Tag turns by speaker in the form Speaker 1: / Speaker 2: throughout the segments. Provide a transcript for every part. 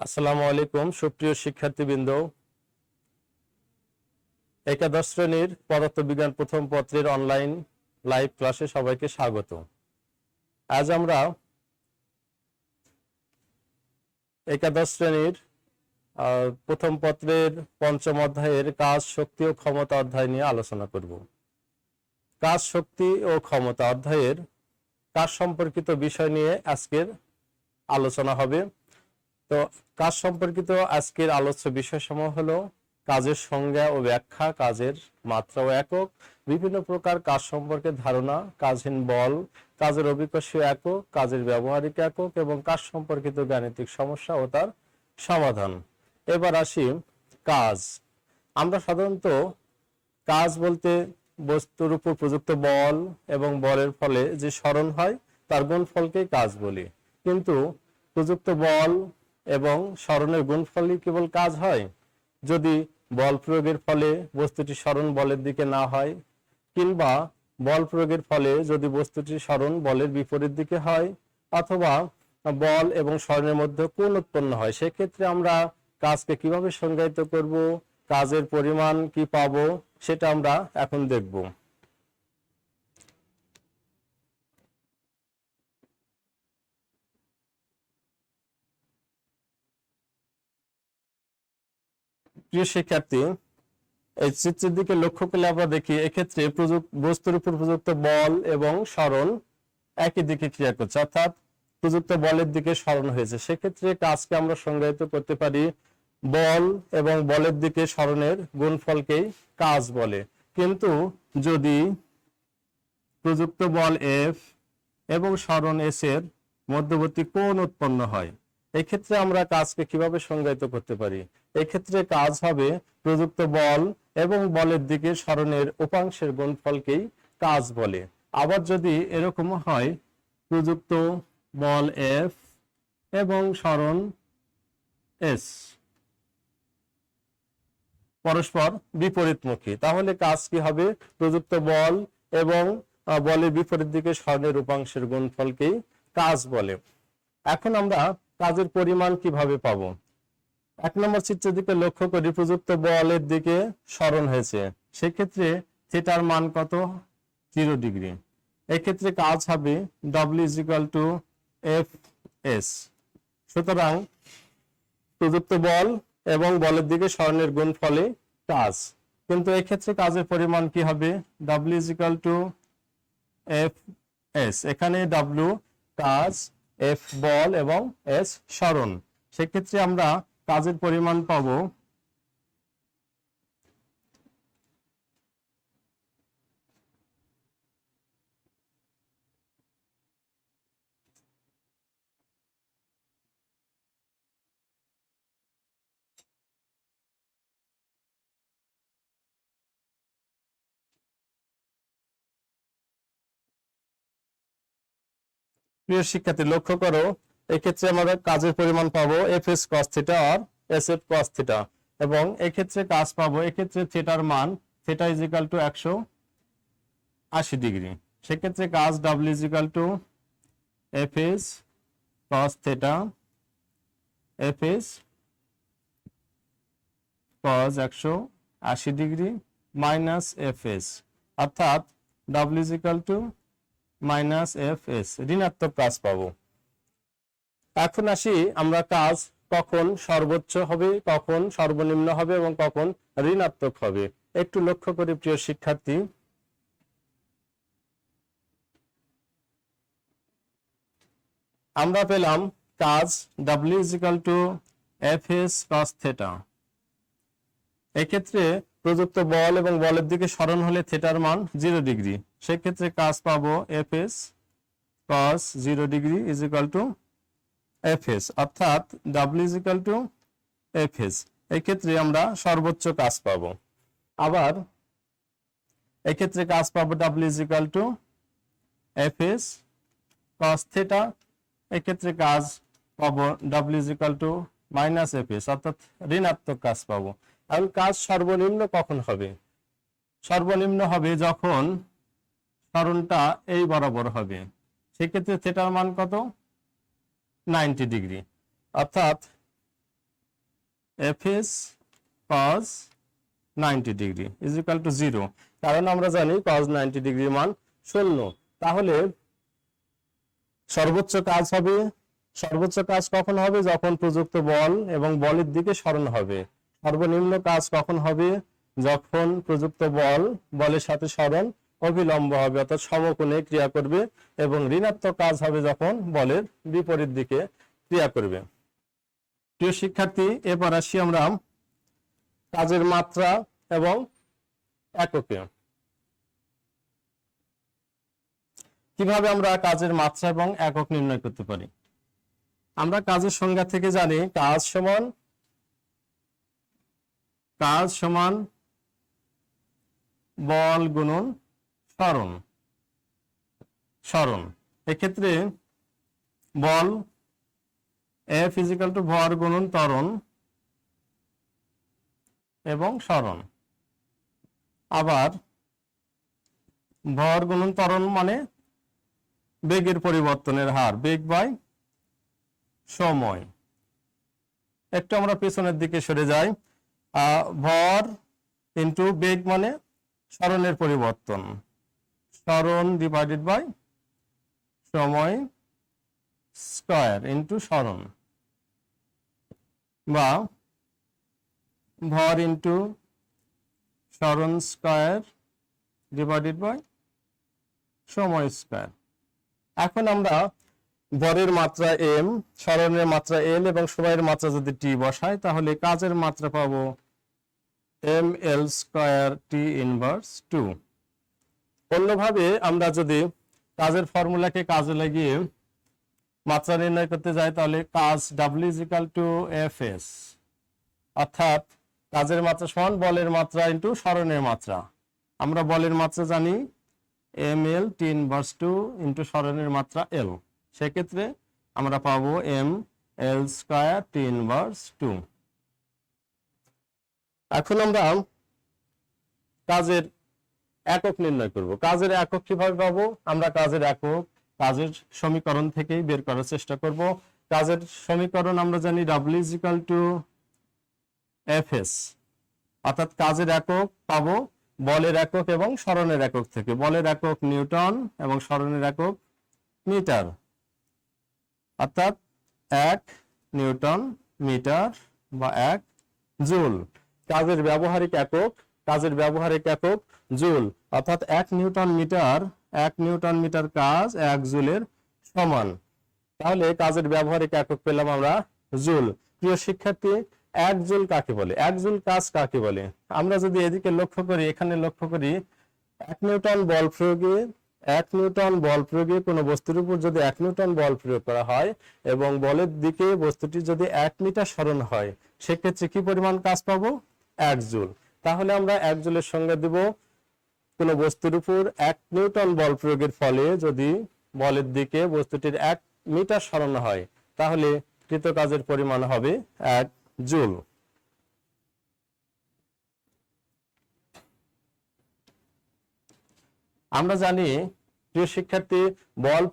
Speaker 1: আসসালামু আলাইকুম সুপ্রিয় শিক্ষার্থীবৃন্দ, একাদশ শ্রেণীর পদার্থবিজ্ঞান প্রথম পত্রের অনলাইন লাইভ ক্লাসে সবাইকে স্বাগত। আজ আমরা একাদশ শ্রেণীর প্রথম পত্রের পঞ্চম অধ্যায়ের কাজ, শক্তি ও ক্ষমতা অধ্যায় নিয়ে আলোচনা করব। কাজ, শক্তি ও ক্ষমতা অধ্যায়ের কাজ সম্পর্কিত বিষয় নিয়ে আজকের আলোচনা হবে। তো কাজ সম্পর্কিত আজকের আলোচ্য বিষয়সমূহ হলো কাজের সংজ্ঞা ও ব্যাখ্যা, কাজের মাত্রা ও একক, বিভিন্ন প্রকার কাজ সম্পর্কে ধারণা, কাজহীন বল, কাজের অভিকর্ষীয় একক, কাজের ব্যবহারিক একক এবং কাজ সম্পর্কিত গাণিতিক সমস্যা ও তার সমাধান। এবার আসি কাজ। আমরা সাধারণত কাজ বলতে বস্তুর উপর প্রযুক্ত বল এবং বলের ফলে যে সরণ হয় তার গুণফলকেই কাজ বলি। কিন্তু প্রযুক্ত বল এবং সরণের গুণফলই কেবল কাজ হয়? যদি বল প্রয়োগের ফলে বস্তুটি সরণ বলের দিকে না হয়, কিংবা বল প্রয়োগের ফলে যদি বস্তুটি সরণ বলের বিপরীত দিকে হয়, অথবা বল এবং সরণের মধ্যে কোণ উৎপন্ন হয়, সেক্ষেত্রে আমরা কাজকে কিভাবে সংজ্ঞায়িত করব, কাজের পরিমাণ কি পাবো, সেটা আমরা এখন দেখব। প্রিয় শিক্ষার্থী, এই চিত্রের দিকে লক্ষ্য করলে আমরা দেখি এক্ষেত্রে বস্তুর উপর প্রযুক্ত বল এবং সরণ একই দিকে ক্রিয়া করছে, অর্থাৎ প্রযুক্ত বলের দিকে সরণ হয়েছে। সেক্ষেত্রে কাজকে আমরা সংজ্ঞায়িত করতে পারি বল এবং বলের দিকে সরণের গুণফলকেই কাজ বলে। কিন্তু যদি প্রযুক্ত বল এফ এবং সরণ এস এর মধ্যবর্তী কোণ উৎপন্ন হয়, এক্ষেত্রে আমরা কাজকে কিভাবে সংজ্ঞায়িত করতে পারি? এক্ষেত্রে কাজ হবে প্রযুক্ত বল এবং বলের দিকে সরণের উপাংশের গুণফলকেই কাজ বলে। আবার যদি এরকম হয় প্রযুক্ত বল এফ এবং সরণ এস পরস্পর বিপরীতমুখী, তাহলে কাজ কি হবে? প্রযুক্ত বল এবং বলের বিপরীত দিকে সরণের উপাংশের গুণফলকেই কাজ বলে। এখন আমরা কাজের পরিমাণ কিভাবে পাবো? এক নম্বর চিত্রের দিকে লক্ষ্য করি, প্রযুক্ত বলের দিকে সরণ হয়েছে, সেক্ষেত্রে থিটার মান কত? 0 ডিগ্রি। এক্ষেত্রে কাজ হবে W = Fs। সুতরাং প্রযুক্ত বল এবং বলের দিকে সরণের গুণফলে কাজ। কিন্তু এক্ষেত্রে কাজের পরিমাণ কি হবে? W = Fs। এখানে W কাজ, F বল এবং S সরণ। সেক্ষেত্রে আমরা কাজের পরিমাণ পাবো প্রিয় শিক্ষার্থী লক্ষ্য করো, এক্ষেত্রে আমরা কাজের পরিমাণ পাবো Fs cos θ আর Sf cos θ, এবং এক্ষেত্রে কাজ পাবো, এক্ষেত্রে থিটার মান থিটা = 180 ডিগ্রি। সেক্ষেত্রে কাজ W = Fs cos θ Fs cos 180 degree minus Fs, অর্থাৎ W = -Fs, ঋণাত্মক কাজ পাবো। এখন আসি আমরা কাজ কখন সর্বোচ্চ হবে, কখন সর্বনিম্ন হবে এবং কখন ঋণাত্মক হবে একটু লক্ষ্য করি প্রিয় শিক্ষার্থী। আমরা পেলাম কাজ W = Fs cos θ। এক্ষেত্রে প্রযুক্ত বল এবং বলের দিকে সরণ হলে থিটার মান 0 ডিগ্রি। সেক্ষেত্রে কাজ পাবো Fs cos 0 ডিগ্রি = Fs, অর্থাৎ W = Fs। এক্ষেত্রে আমরা সর্বোচ্চ কাজ পাবো। আবার এক্ষেত্রে কাজ পাবো W = Fs cos θ। এক্ষেত্রে কাজ পাবো W = -Fs, অর্থাৎ ঋণাত্মক কাজ পাবো। এখন কাজ সর্বনিম্ন কখন হবে? সর্বনিম্ন হবে যখন সরণটা এই বরাবর হবে। সেক্ষেত্রে থিটার মান কত? 90 ডিগ্রি। অর্থাৎ FS cos 90 degree is equal to 0, কারণ আমরা জানি cos 90 ডিগ্রির মান 0। তাহলে সর্বোচ্চ কাজ কখন হবে? যখন প্রযুক্ত বল এবং বলের দিকে সরণ হবে। সর্বনিম্ন কাজ কখন হবে? যখন প্রযুক্ত বল বলের সাথে সরণ অবিলম্ব হবে, অর্থাৎ সমকোণে ক্রিয়া করবে। এবং ঋণাত্মক কাজ হবে যখন বলের বিপরীত দিকে ক্রিয়া করবে। প্রিয় শিক্ষার্থী, এবার আসি আমরা কাজের মাত্রা এবং এককে। কিভাবে আমরা কাজের মাত্রা এবং একক নির্ণয় করতে পারি? আমরা কাজের সংজ্ঞা থেকে জানি কাজ সমান বল গুণন সরণ। এক্ষেত্রে বল F ইজিক্যাল টু ভর গুণন ত্বরণ এবং সরণ। আবার ভর গুণন ত্বরণ মানে বেগের পরিবর্তনের হার, বেগ বাই সময়। একটু আমরা পেছনের দিকে সরে যাই। ভর ইন্টু বেগ মানে সরণের পরিবর্তন, সরণ ডিভাইডেড বাই সময় স্কয়ার ইন্টু সরণ, বা ভর ইন্টু সরণ স্কয়ার ডিভাইডেড বাই সময় স্কয়ার। এখন আমরা ভরের মাত্রা m, সরণের মাত্রা l এবং সময়ের মাত্রা যদি t বসাই, তাহলে কাজের মাত্রা পাবো ml স্কয়ার t ইনভার্স 2। অন্যভাবে আমরা যদি কাজের ফর্মুলাকে কাজে লাগিয়ে মাত্রা নির্ণয় করতে যাই, তাহলে কাজ W is equal to Fs, অর্থাৎ কাজের মাত্রা সমান বলের মাত্রা ইন্টু সরণের মাত্রা। আমরা বলের মাত্রা জানি ml t ইনভার্স 2 ইন্টু সরণের মাত্রা l। সেক্ষেত্রে আমরা পাবো ml স্কয়ার t ইনভার্স 2। এখন আমরা কাজের একক নির্ণয় করব। কাজের একক কিভাবে পাবো? আমরা কাজের একক কাজের সমীকরণ থেকেই বের করার চেষ্টা করব। কাজের সমীকরণ আমরা জানি W is equal to Fs, অর্থাৎ কাজের একক পাবো বলের একক এবং সরণের একক থেকে। বলের একক নিউটন এবং সরণের একক মিটার, অর্থাৎ 1 নিউটন মিটার বা 1 জুল। কাজের ব্যবহারিক একক জুল, অর্থাৎ 1 নিউটন মিটার কাজ 1 জুলের সমান। তাহলে কাজের ব্যবহারিক একক পেলাম আমরা জুল। প্রিয় শিক্ষার্থী, 1 জুল কাকে বলে? 1 জুল কাজ কাকে বলে? আমরা যদি এদিকে লক্ষ্য করি, এখানে লক্ষ্য করি, 1 নিউটন বল প্রয়োগে কোনো বস্তুর উপর যদি 1 নিউটন বল প্রয়োগ করা হয় এবং বলের দিকে বস্তুটি যদি 1 মিটার সরণ হয়, সেক্ষেত্রে কি পরিমাণ কাজ পাবো? 1 জুল। তাহলে আমরা 1 জুলের সংজ্ঞা দেব কোনো বস্তুর উপর 1 নিউটন বল প্রয়োগের ফলে যদি বলের দিকে বস্তুটির 1 মিটার সরণ হয়, তাহলে কৃত কাজের পরিমাণ হবে 1 জুল। আমরা জানি প্রিয় শিক্ষার্থী, বল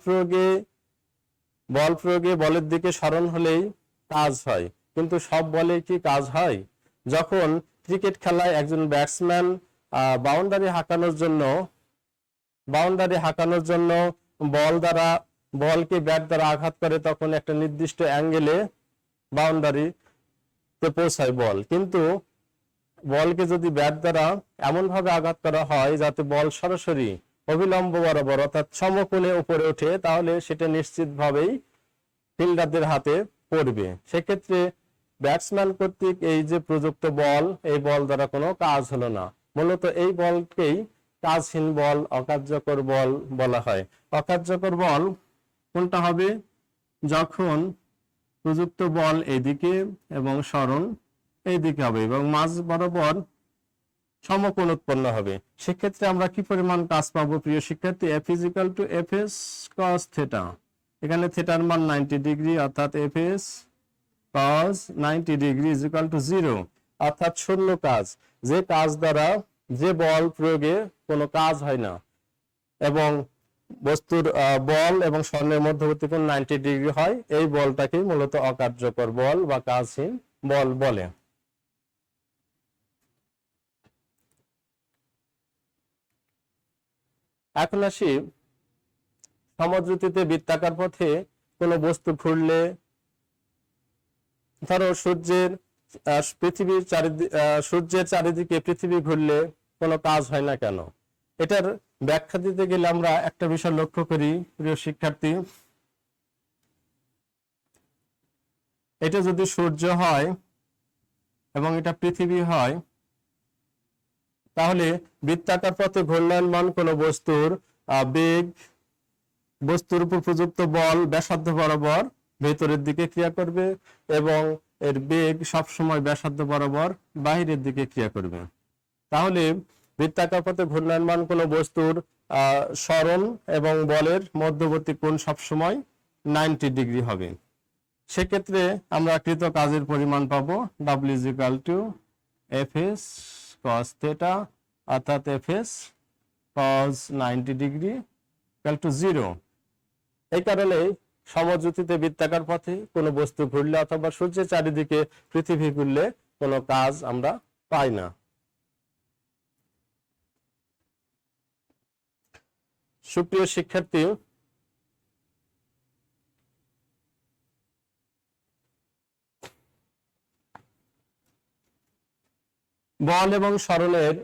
Speaker 1: প্রয়োগে বলের দিকে সরণ হলেই কাজ হয়, কিন্তু সব বলে কি কাজ হয়? যখন ক্রিকেট খেলায় একজন ব্যাটসম্যান বাউন্ডারি হাঁকানোর জন্য বলকে ব্যাট দ্বারা আঘাত করে, তখন একটা নির্দিষ্ট অ্যাঙ্গেলে বাউন্ডারিতে পৌঁছায় বল। কিন্তু বলকে যদি ব্যাট দ্বারা এমন ভাবে আঘাত করা হয় যাতে বল সরাসরি অবিলম্ব বরাবর অর্থাৎ সমকোণে উপরে ওঠে, তাহলে সেটা নিশ্চিতভাবেই ফিল্ডারদের হাতে পড়বে। সেক্ষেত্রে ব্যাটসম্যান কর্তৃক এই যে প্রযুক্ত বল, এই বল দ্বারা কোনো কাজ হলো না। মূলত এই বলকেই কাজহীন বল, অকার্যকর বল বলা হয়। অকার্যকর বল কোনটা হবে? যখন প্রযুক্ত বল এইদিকে এবং সরণ এইদিকে হবে এবং মাঝ বরাবর সমকোণ উৎপন্ন হবে। সেক্ষেত্রে আমরা কি পরিমাণ কাজ পাবো প্রিয় শিক্ষার্থী? F is equal to Fs cos theta। এখানে থিটার মান 90 ডিগ্রি, অর্থাৎ Fs cos 90 degree is equal to 0, অর্থাৎ শূন্য কাজ। যে কাজ দ্বারা যে বল প্রয়োগে কোনো কাজ হয় না এবং বস্তুর বল এবং সরণের মধ্যবর্তী কোণ 90 ডিগ্রি হয়, এই বলটাকে মূলত অকার্যকর বল বা কাজহীন বল বলে। এখন আসি সমদ্রুতিতে বৃত্তাকার পথে কোনো বস্তু ঘুরলে, ধরো সূর্যের চারিদিকে পৃথিবী ঘুরলে কোনো কাজ হয় না কেন? এটার ব্যাখ্যা দিতে গেলে আমরা একটা বিষয় লক্ষ্য করি প্রিয় শিক্ষার্থী। এটা যদি সূর্য হয় এবং এটা পৃথিবী হয়, তাহলে বৃত্তাকার পথে ঘূর্ণায়মান কোনো বস্তুর বেগ, বস্তুর উপর প্রযুক্ত বল ব্যাসার্ধ বরাবর ভেতরের দিকে ক্রিয়া করবে এবং এর বেগ সবসময় ব্যাসার্ধ বরাবর বাহিরের দিকে ক্রিয়া করবে। তাহলে বৃত্তাকার পথে ঘূর্ণায়মান কোনো বস্তুর সরণ এবং বলের মধ্যবর্তী কোণ সবসময় 90 ডিগ্রি হবে। সেক্ষেত্রে আমরা কৃত কাজের পরিমাণ পাবো W = Fs cos θ, অর্থাৎ Fs cos 90 ডিগ্রি = 0। এই কারণে সমদ্রুতিতে বৃত্তাকার পথে কোনো বস্তু ঘুরলে অথবা সূর্যের চারিদিকে পৃথিবী ঘুরলে কোনো কাজ আমরা পাই না। সুপ্রিয় শিক্ষার্থী, বল এবং সরণের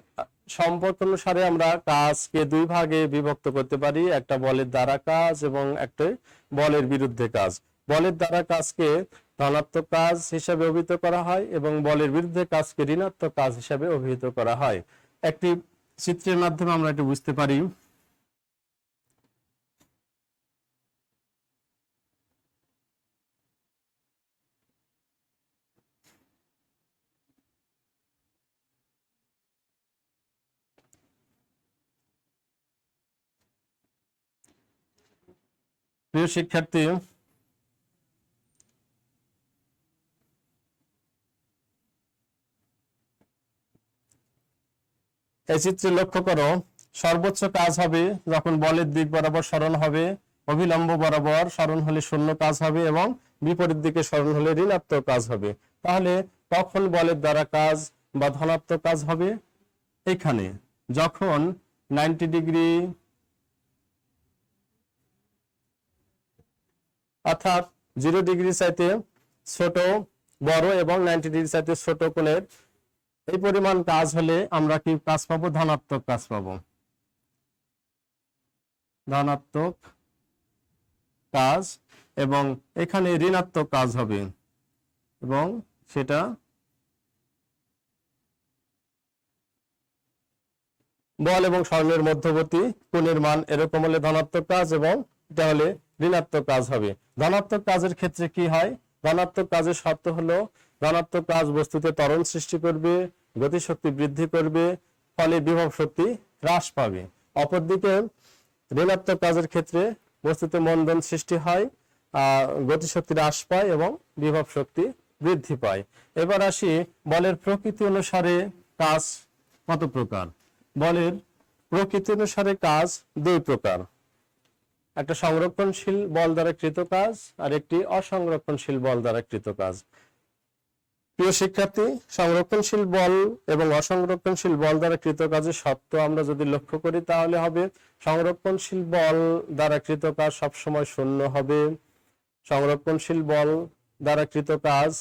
Speaker 1: সম্পর্ক অনুসারে আমরা কাজকে দুই ভাগে বিভক্ত করতে পারি, একটা বলের দ্বারা কাজ এবং একটা বলের বিরুদ্ধে কাজ। বলের দ্বারা কাজকে ধনাত্মক কাজ হিসাবে অভিহিত করা হয় এবং বলের বিরুদ্ধে কাজকে ঋণাত্মক কাজ হিসাবে অভিহিত করা হয়। একটি চিত্রের মাধ্যমে আমরা এটা বুঝতে পারি। প্রিয় শিক্ষার্থী, এই চিত্রে লক্ষ্য করো, সর্বোচ্চ কাজ হবে যখন বলের দিক বরাবর সরণ হবে, অভিলম্ব বরাবর সরণ হলে শূন্য কাজ হবে এবং বিপরীত দিকে সরণ হলে ঋণাত্মক কাজ হবে। তাহলে কখন বলের দ্বারা কাজ বা ধনাত্মক কাজ হবে? এখানে যখন 90 ডিগ্রি অর্থাৎ 0 ডিগ্রি চাইতে ছোট বড় এবং 90 ডিগ্রি চাইতে ছোট কোণের এই পরিমাণ কাজ হলে আমরা কি কাজ পাবো? ধনাত্মক কাজ পাবো, ধনাত্মক কাজ। এবং এখানে ঋণাত্মক কাজ হবে এবং সেটা বল এবং সরণের মধ্যবর্তী কোণের মান এরকম হলে ধনাত্মক কাজ এবং এটা হলে ঋণাত্মক কাজ হবে। ধনাত্মক কাজের ক্ষেত্রে কি হয়? ধনাত্মক কাজের শর্ত হলো ধনাত্মক কাজ বস্তুতে ত্বরণ সৃষ্টি করবে, গতিশক্তি বৃদ্ধি করবে, ফলে বিভব শক্তি হ্রাস পাবে। অপরদিকে ঋণাত্মক কাজের ক্ষেত্রে বস্তুতে মন্দন সৃষ্টি হয়, গতিশক্তি হ্রাস পায় এবং বিভব শক্তি বৃদ্ধি পায়। এবার আসি বলের প্রকৃতি অনুসারে কাজ কত প্রকার। বলের প্রকৃতি অনুসারে কাজ দুই প্রকার, একটা সংরক্ষণশীল বল দ্বারা কৃত কাজ আর একটি অসংরক্ষণশীল বল দ্বারা কৃত কাজ। প্রিয় শিক্ষার্থী, সংরক্ষণশীল বল এবং অসংরক্ষণশীল বল দ্বারা কৃত কাজের শর্ত আমরা যদি লক্ষ্য করি তাহলে হবে সংরক্ষণশীল বল দ্বারা কৃত কাজ সবসময় শূন্য হবে। সংরক্ষণশীল বল দ্বারা কৃত কাজ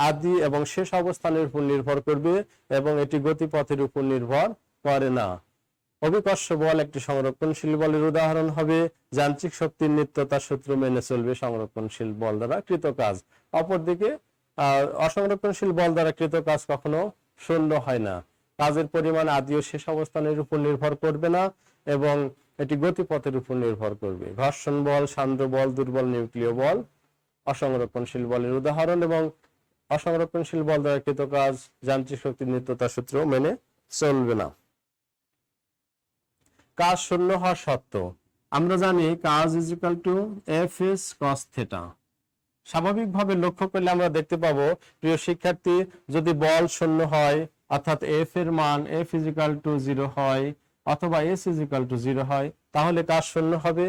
Speaker 1: আদি এবং শেষ অবস্থানের উপর নির্ভর করবে এবং এটি গতিপথের উপর নির্ভর করে না। অভিকর্ষ বল একটি সংরক্ষণশীল বলের উদাহরণ হবে। যান্ত্রিক শক্তির নিত্যতার সূত্র মেনে চলবে সংরক্ষণশীল বল দ্বারা কৃত কাজ। অপরদিকে অসংরক্ষণশীল বল দ্বারা কৃত কাজ কখনো শূন্য হয় না। কাজের পরিমাণ আদি ও শেষ অবস্থানের উপর নির্ভর করবে না এবং এটি গতিপথের উপর নির্ভর করবে। ঘর্ষণ বল, সান্দ্র বল, দুর্বল নিউক্লিয় বল অসংরক্ষণশীল বলের উদাহরণ এবং অসংরক্ষণশীল বল দ্বারা কৃত কাজ যান্ত্রিক শক্তির নিত্যতার সূত্র মেনে চলবে না। কাজ শূন্য হওয়া শর্ত আমরা জানি কাজ = Fs cos θ। স্বাভাবিকভাবে লক্ষ্য করলে আমরা দেখতে পাবো প্রিয় শিক্ষার্থী, যদি বল শূন্য হয় অর্থাৎ F এর মান F = 0 হয় অথবা S = 0 হয় তাহলে কাজ শূন্য হবে,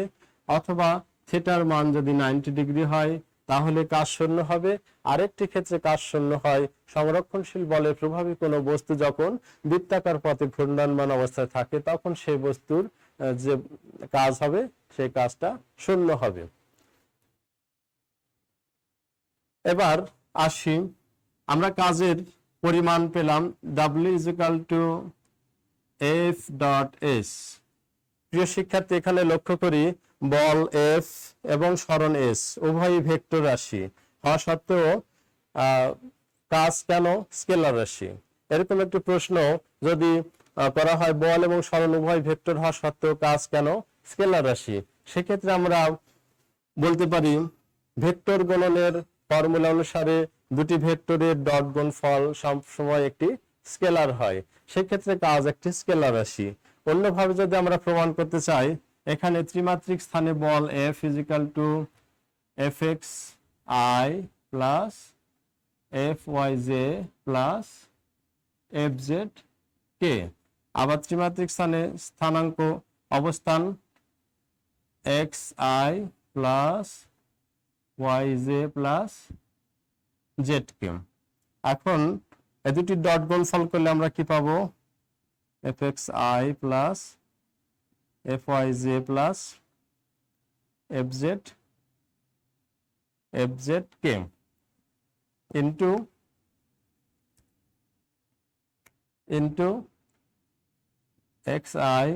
Speaker 1: অথবা থিটার মান যদি 90 ডিগ্রি হয় তাহলে কাজ শূন্য হবে। আরেকটি ক্ষেত্রে কাজ শূন্য হয় সংরক্ষণশীল বলের প্রভাবে কোনো বস্তু যখন বৃত্তাকার পথে ঘূর্ণায়মান অবস্থায় থাকে তখন সেই বস্তুর যে কাজ হবে সেই কাজটা শূন্য হবে। এবার আসি, আমরা কাজের পরিমাণ পেলাম W = F ডট S। প্রিয় শিক্ষার্থী, এখানে লক্ষ্য করি বল F এবং সরণ S উভয়ই ভেক্টর রাশি হওয়া সত্ত্বেও কাজ কেন স্কেলার রাশি? এরকম একটি প্রশ্ন যদি করা হয় বল এবং সরণ উভয় ভেক্টর হওয়া সত্ত্বেও কাজ কেন স্কেলার রাশি, সেক্ষেত্রে আমরা বলতে পারি ভেক্টর গণনের ফর্মুলা অনুসারে দুটি ভেক্টরের ডট গুণফল সবসময় একটি স্কেলার হয়, সেক্ষেত্রে কাজ একটি স্কেলার রাশি। অন্যভাবে যদি আমরা প্রমাণ করতে চাই, এখানে ত্রিমাত্রিক স্থানে বল F = Fxi plus Fyj plus Fzk, আবার ত্রিমাত্রিক স্থানে স্থানাঙ্ক অবস্থান xi plus yj plus zk। এখন এই দুটি ডট গুণফল করলে আমরা কি পাবো? Fxi plus Fyj plus Fzk into xi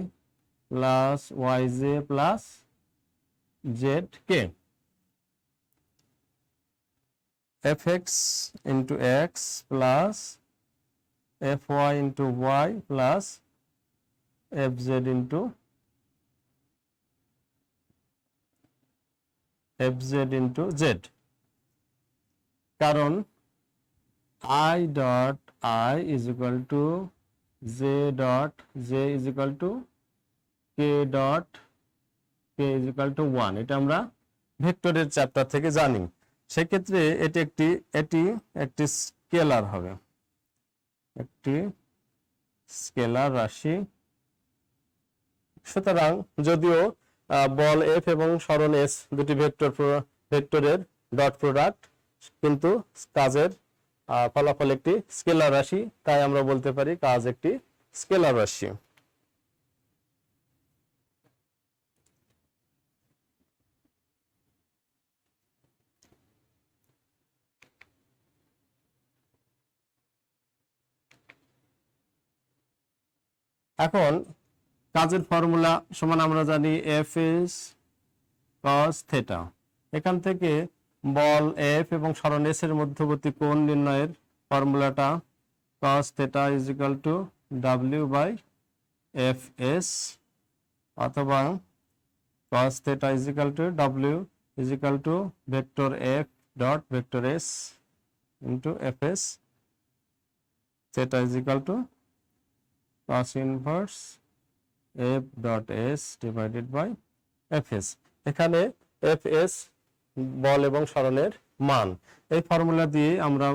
Speaker 1: plus yj plus zk। fx into x plus fy into y plus fz into z, কারণ I dot I is equal to j dot j is equal to k dot k is equal to 1, এটা আমরা ভেক্টরের chapter থেকে জানি। সেক্ষেত্রে এটি একটি scalar হবে, একটি স্কেলার রাশি। সুতরাং যদিও বল F এবং সরণ S দুটি ভেক্টরের ডট প্রোডাক্ট, কিন্তু কাজের ফলাফল একটি স্কেলার রাশি, তাই আমরা বলতে পারি কাজ একটি স্কেলার রাশি। এখন কাজের ফর্মুলা সমান আমরা জানি F is cos θ। এখান থেকে বল F এবং সরণ S এর মধ্যবর্তী কোণ নির্ণয়ের ফর্মুলাটা cos θ is equal to W by Fs, অথবা cos θ is equal to W is equal to vector F dot vector S into Fs, θ is equal to cos inverse F dot S divided by Fs। এখানে Fs বল এবং সরণের মান, এই formula দিয়ে আমরা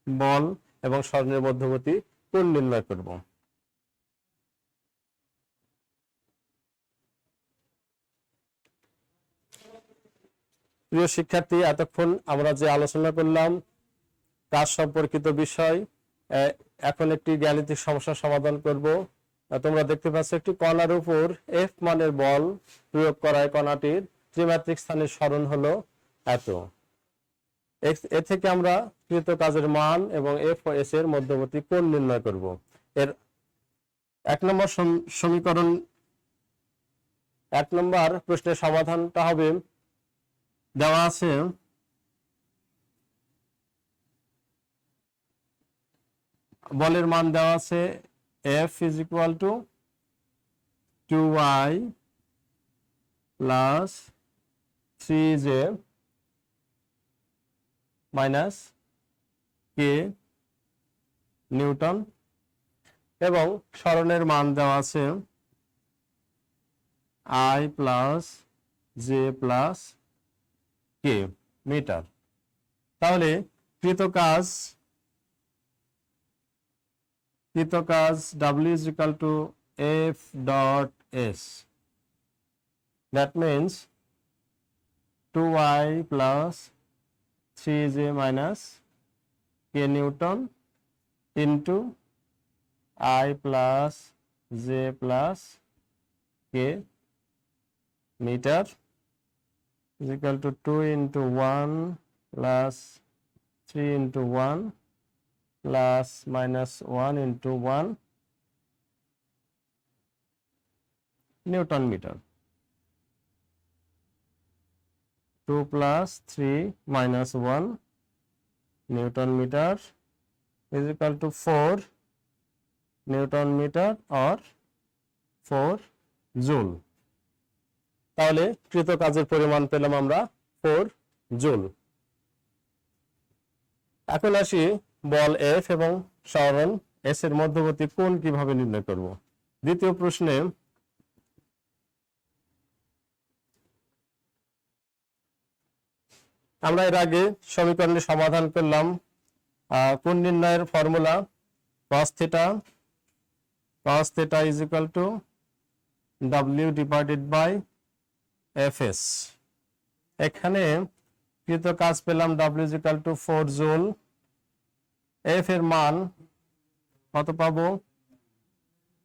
Speaker 1: বল এবং সরণের মধ্যবর্তী কোণ নির্ণয় করব। প্রিয় শিক্ষার্থী, এতক্ষণ আমরা যে আলোচনা করলাম কাজ সম্পর্কিত বিষয়, এখন একটি গাণিতিক সমস্যার সমাধান করব। তোমরা দেখতে পাচ্ছ একটি কণার উপর F মানের বল প্রয়োগ করায় কণাটির ত্রিমাত্রিক স্থানের সরণ হলো এত। এ থেকে আমরা কৃত কাজের মান এবং F ও S এর মধ্যবর্তী কোণ নির্ণয় করব। এর 1 নম্বর সমীকরণ, 1 নম্বর প্রশ্নের সমাধানটা হবে, দেওয়া আছে বলের মান দেওয়া আছে F is equal to 2y plus 3j minus k Newton, এবং সরণের মান দেওয়া আছে I plus j plus k metre. তাহলে কৃত কাজ W is equal to F dot S, that means 2y plus 3j minus k newton into I plus j plus k metre is equal to 2 into 1 plus 3 into 1 plus minus 1 into 1 Newton meter. 2 plus 3 minus 1 Newton meter is equal to 4 Newton meter or 4 joule. তাহলে কৃত কাজের পরিমাণ পেলাম আমরা 4 joule. এখন আসি বল F এবং সরণ S এর মধ্যবর্তী কোণ কিভাবে নির্ণয় করব। দ্বিতীয় প্রশ্নে আমরা এর আগে সমীকরণের সমাধান করলাম। কোণ নির্ণয়ের formula cos theta is equal to W divided by Fs। এখানে কৃত কাজ পেলাম W is equal to 4 joule. F এর মান কত পাবো?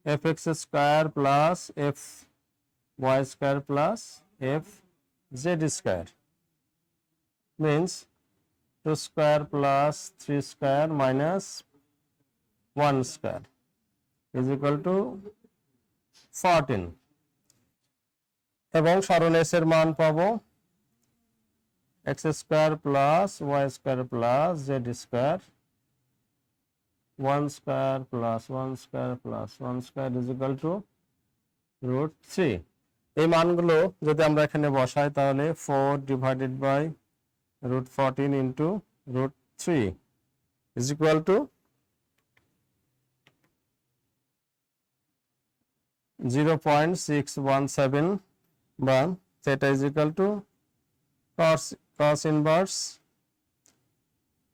Speaker 1: fx square plus fy square plus fz square means 2 square plus 3 square minus 1 square is equal to 14 এবং সরণ S এর মান পাবো x square plus y square plus z square 1 square plus 1 square plus 1 square is equal to root 3। এই মানগুলো যদি আমরা এখানে বসাই তাহলে 4 divided by root 14 into root 3 is equal to 0.617 বা theta is equal to cos inverse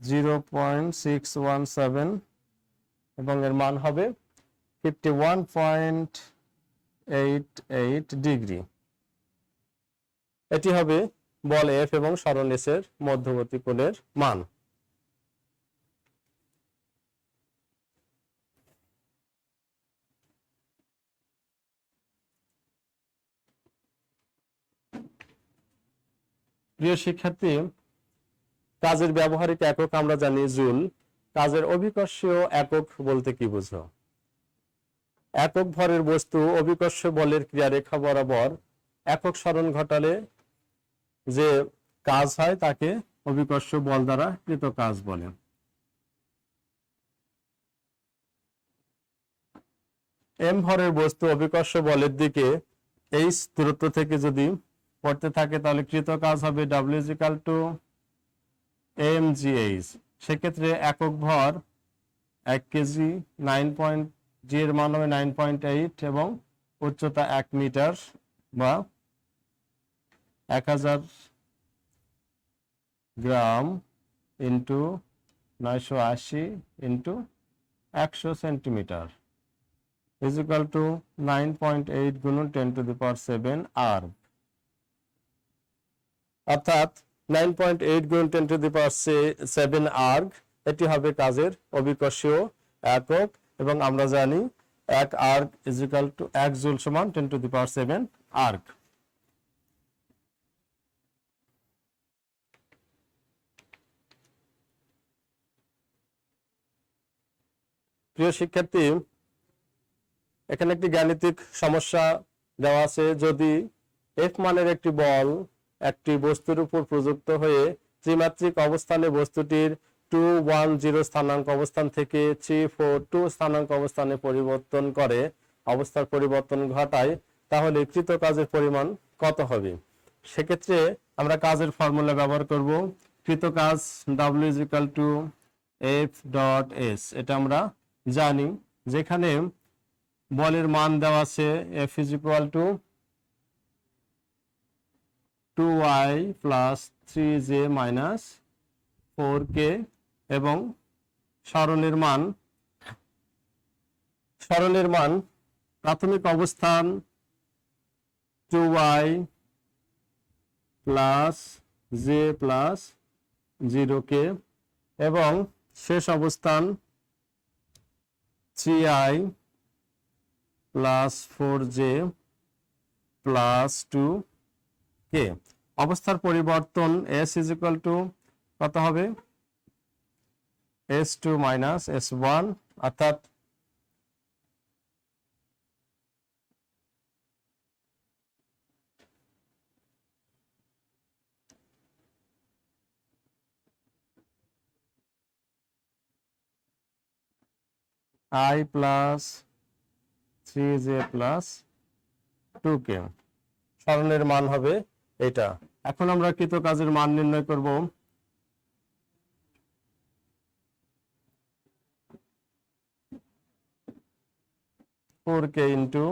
Speaker 1: 0.617 এবং এর মান হবে 51.88 ডিগ্রি। এটি হবে বল F এবং সরণ S এর মধ্যবর্তী কোণের মান। প্রিয় শিক্ষার্থী, কাজের ব্যবহারিক একক আমরা জানি জুল। কাজের অভিকর্ষীয় একক বলতে কি বুঝো? একক ভরের বস্তু অভিকর্ষ বলের ক্রিয়ারেখা বরাবর একক সরণ ঘটালে যে কাজ হয় তাকে অভিকর্ষ বল দ্বারা কৃত কাজ বলে। m ভরের বস্তু অভিকর্ষ বলের দিকে h দূরত্ব থেকে যদি পড়তে থাকে তাহলে কৃত কাজ হবে W is equal to mgh। সেক্ষেত্রে একক ভর 1 কেজি 9. এর মান হবে 9.8 এবং উচ্চতা 1 মিটার বা 1000 gram into 980 into 100 centimetre is equal to 9.8 গুণন 10 to the power 7 আর্গ। অর্থাৎ 9.8 গুণন 10 to the power 7 আর্গ এটি হবে কাজের অভিকর্ষীয় একক এবং আমরা জানি 1 erg is equal to 1 joule সমান 10 to the power 7 আর্গ। প্রিয় শিক্ষার্থী, এখানে একটি গাণিতিক সমস্যা দেওয়া আছে। যদি F মানের একটি বল একটি বস্তুর উপর প্রযুক্ত হয়ে ত্রিমাত্রিক অবস্থানে বস্তুটির 210 স্থানাঙ্ক অবস্থান থেকে 342 স্থানাঙ্ক অবস্থানে পরিবর্তন করে অবস্থার পরিবর্তন ঘটায় তাহলে কৃত কাজের পরিমাণ কত হবে? সেক্ষেত্রে আমরা কাজের ফর্মুলা ব্যবহার করব। কৃত কাজ W is equal to F dot S। এটা আমরা জানি, যেখানে বলের মান দেওয়া আছে F is equal to 2y plus 3j minus 4k এবং সরণের মান প্রাথমিক অবস্থান 2y plus j plus 0k এবং শেষ অবস্থান 3i plus 4j plus 2 কে। অবস্থার পরিবর্তন S ইজ ইকুয়াল টু কত হবে, S2 মাইনাস S1, অর্থাৎ I plus 3J plus 2K। সরণের মান হবে এটা। এখন আমরা কৃত কাজের মান নির্ণয় করব। ফোর কে ইন্টু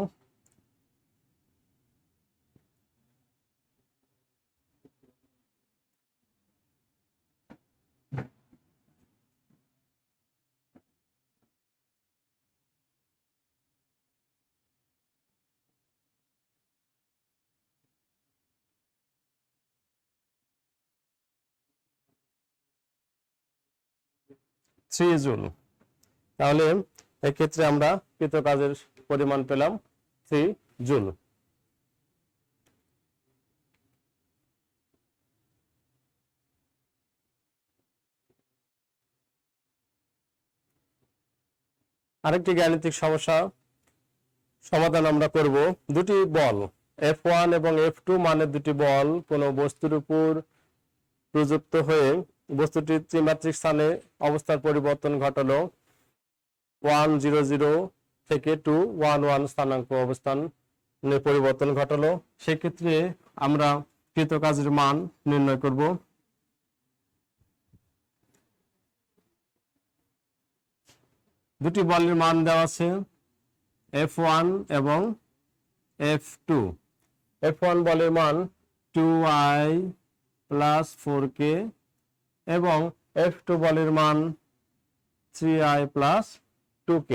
Speaker 1: থ্রি জুল। তাহলে এক্ষেত্রে আমরা কৃত কাজের পরিমাণ পেলাম 3 জুল। আরেকটি গাণিতিক সমস্যা সমাধান আমরা করব। দুটি বল F1 এবং F2 মানের দুটি বল কোনো বস্তুর উপর প্রযুক্ত হয়ে বস্তুটির ত্রিমাত্রিক স্থানে অবস্থার পরিবর্তন ঘটালো 100 থেকে 211 স্থানাঙ্ক অবস্থানে পরিবর্তন ঘটালো। সেক্ষেত্রে আমরা কৃত কাজের মান নির্ণয় করব। দুটি বলের মান দেওয়া আছে F1 এবং F2। F1 বলের মান 2i প্লাস 4k এবং F2 বলের মান 3i প্লাস 2k।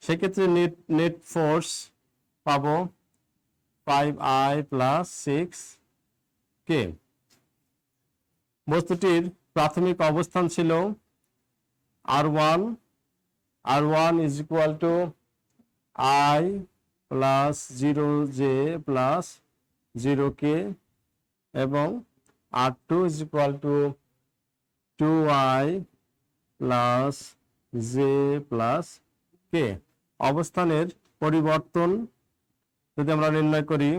Speaker 1: সেক্ষেত্রে নেট ফোর্স পাবো 5i প্লাস 6k। বস্তুটির প্রাথমিক অবস্থান ছিল R1 is equal to I plus 0j plus 0k এবং R2 is equal to 2i plus j plus k। অবস্থানের পরিবর্তন যদি আমরা নির্ণয় করি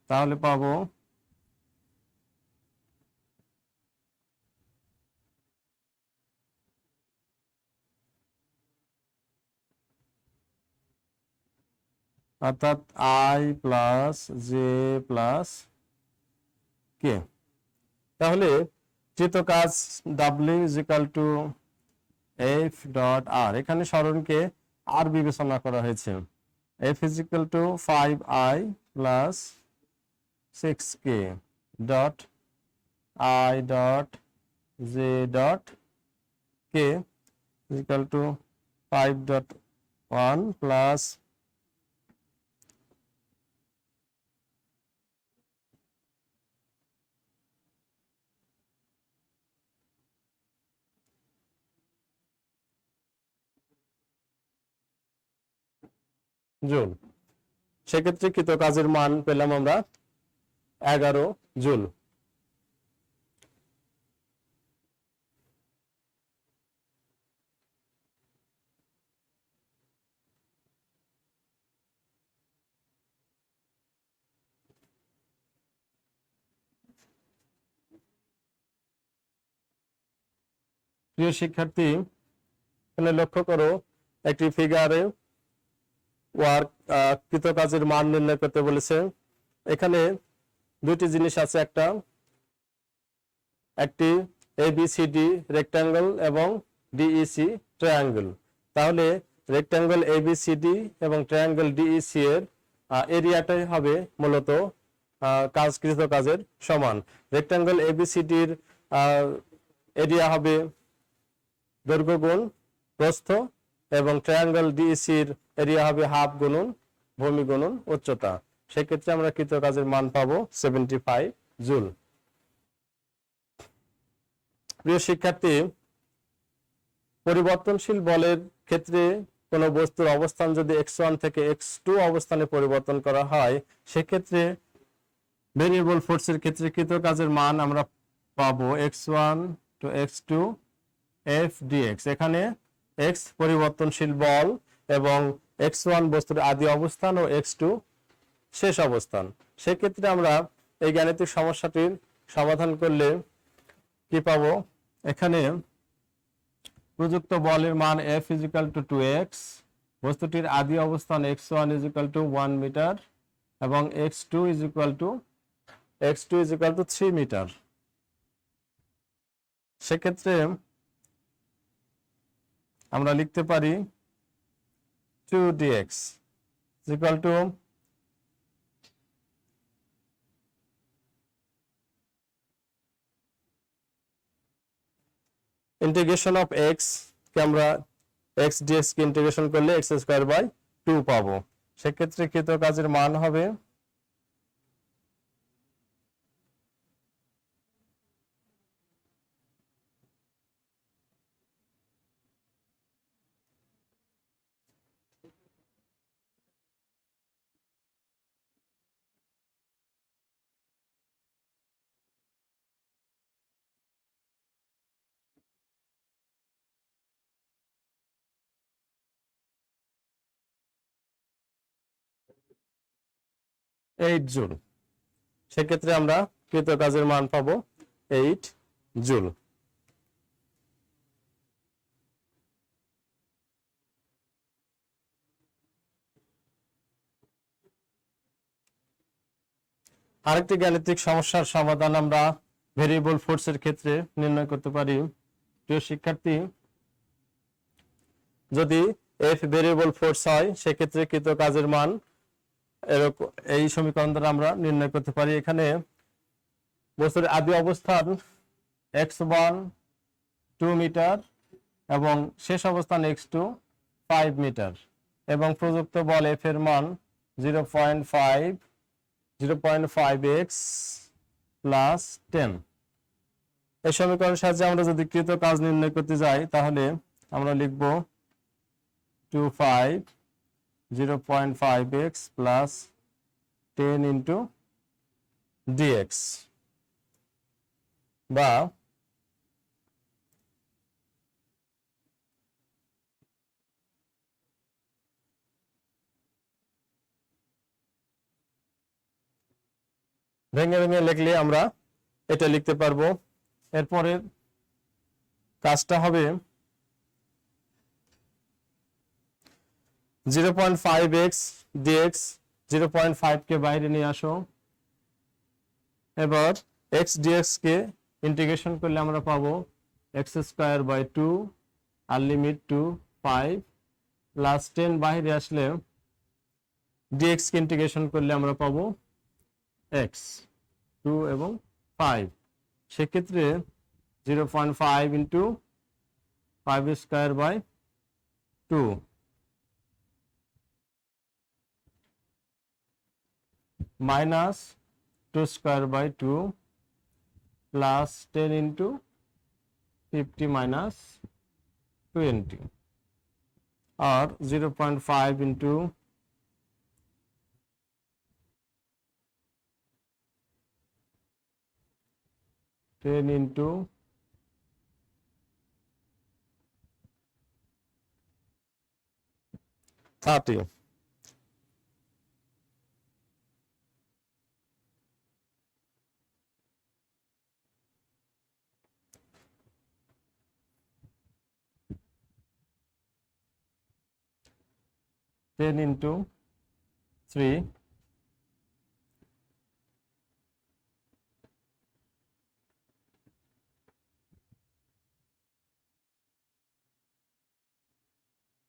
Speaker 1: তাহলে পাবো অর্থাৎ I plus j plus k। তাহলে কৃত কাজ W is equal to F dot R। এখানে সরণকে R বিবেচনা করা হয়েছে। F is equal to 5i plus 6k dot I dot j dot k is equal to 5.1 plus joule. সেক্ষেত্রে কৃত কাজের মান পেলাম আমরা 11 জুল। প্রিয় শিক্ষার্থী, এখানে লক্ষ্য করো একটি ফিগারে ওয়ার্ক কৃত কাজের মান নির্ণয় করতে বলেছে। এখানে দুটি জিনিস আছে, একটি ABCD রেক্ট্যাঙ্গেল এবং DEC ট্রায়াঙ্গেল। তাহলে রেক্ট্যাঙ্গেল ABCD এবং ট্রায়াঙ্গেল DEC এর এরিয়াটাই হবে মূলত কৃত কাজের সমান। রেক্ট্যাঙ্গেল ABCD এর এরিয়া হবে দৈর্ঘ্য গুণ প্রস্থ এবং ট্রায়াঙ্গেল DEC এর এরিয়া হবে হাফ গুণন ভূমি গুণন উচ্চতা। সেক্ষেত্রে আমরা কৃত কাজের মান পাবো 75 জুল। প্রিয় শিক্ষার্থী, পরিবর্তনশীল বলের ক্ষেত্রে কোনো বস্তুর অবস্থান যদি x1 থেকে x2 অবস্থানে পরিবর্তন করা হয়, সেক্ষেত্রে ভেরিয়েবল ফোর্সের ক্ষেত্রে কৃত কাজের মান আমরা পাবো x1 to x2 f dx। এখানে x পরিবর্তনশীল বল এবং x1 বস্তুর আদি অবস্থান ও x2 শেষ অবস্থান। সেক্ষেত্রে আমরা এই গাণিতিক সমস্যাটির সমাধান করলে কি পাবো, এখানে প্রযুক্ত বলের মান F = 2x, বস্তুটির আদি অবস্থান x1 = 1 মিটার এবং x2 = 3 মিটার। সেক্ষেত্রে আমরা লিখতে পারি 2dx = ইন্টিগ্রেশন অফ x কে আমরা x dx কে ইন্টিগ্রেশন করলে x² 2 পাবো। সেক্ষেত্রে কৃত কাজের মান হবে এইট জুল। সেক্ষেত্রে আমরা কৃত কাজের মান পাবো 8 জুল। আরেকটি গাণিতিক সমস্যার সমাধান আমরা ভেরিয়েবল ফোর্সের ক্ষেত্রে নির্ণয় করতে পারি। প্রিয় শিক্ষার্থী, যদি এফ ভেরিয়েবল ফোর্স হয় সেক্ষেত্রে কৃত কাজের মান এরকম এই সমীকরণ দ্বারা আমরা নির্ণয় করতে পারি। এখানে বস্তুর আদি অবস্থান x1 2 মিটার এবং শেষ অবস্থান x2 5 মিটার এবং প্রযুক্ত বল F এর মান 0.5x প্লাস 10। এই সমীকরণের সাহায্যে আমরা যদি কৃত কাজ নির্ণয় করতে যাই তাহলে আমরা লিখব 0.5x প্লাস 10 ইন্টু dx, বা ভেঙে ভেঙে লিখলে আমরা এটা লিখতে পারবো। এরপরে কাজটা হবে 0.5x dx, 0.5 কে বাইরে নিয়ে আসো। এবার x dx কে ইন্টিগ্রেশন করলে আমরা পাবো x² 2 আর লিমিট টু 5 প্লাস 10 বাইরে আসলে dx কে ইন্টিগ্রেশন করলে আমরা পাবো x 2 এবং 5। সেক্ষেত্রে 0.5 into 5² 2 minus 2² 2 plus 10 into 50 minus 20 আর 0.5 ইন্টু 10 ইন্টু 30 10 into 3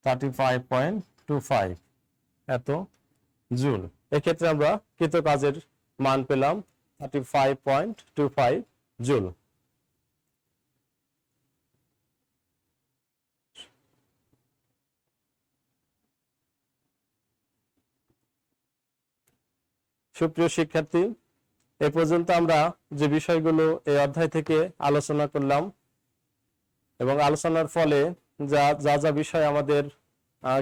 Speaker 1: 35.25 এত জুল। এক্ষেত্রে আমরা কৃত কাজের মান পেলাম 35.25 জুল। সুপ্রিয় শিক্ষার্থী, এ পর্যন্ত আমরা যে বিষয়গুলো এই অধ্যায় থেকে আলোচনা করলাম এবং আলোচনার ফলে যা যা বিষয় আমাদের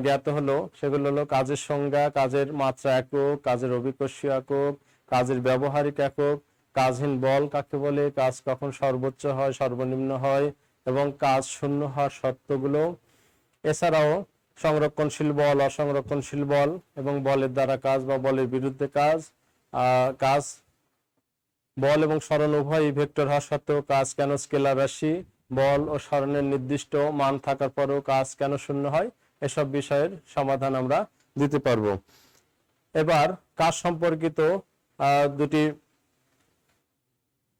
Speaker 1: জ্ঞাত হলো সেগুলো হলো কাজের সংজ্ঞা, কাজের মাত্রা একক, কাজের অভিকর্ষীয় একক, কাজের ব্যবহারিক একক, কাজহীন বল কাকে বলে, কাজ কখন সর্বোচ্চ হয় সর্বনিম্ন হয়, এবং কাজ শূন্য হওয়ার শর্তগুলো। এছাড়াও সংরক্ষণশীল বল, অসংরক্ষণশীল বল এবং বলের দ্বারা কাজ বা বলের বিরুদ্ধে কাজ, কাজ বল এবং সরণ উভয়ই ভেক্টর হওয়া সত্ত্বেও কাজ কেন স্কেলার রাশি, বল ও সরণের নির্দিষ্ট মান থাকার পরেও কাজ কেন শূন্য হয়, এসব বিষয়ের সমাধান আমরা দিতে পারবো। এবার কাজ সম্পর্কিত দুটি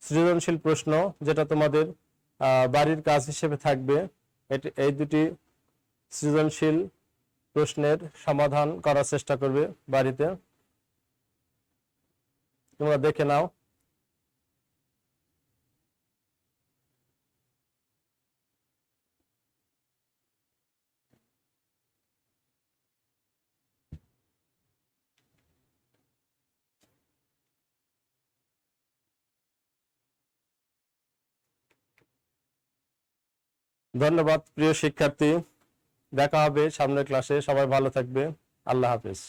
Speaker 1: সৃজনশীল প্রশ্ন যেটা তোমাদের বাড়ির কাজ হিসেবে থাকবে, এই দুটি সৃজনশীল প্রশ্নের সমাধান করার চেষ্টা করবে বাড়িতে। তোমরা দেখে নাও। ধন্যবাদ প্রিয় শিক্ষার্থী, দেখা হবে সামনের ক্লাসে। সবাই ভালো থাকবে। আল্লাহ হাফেজ।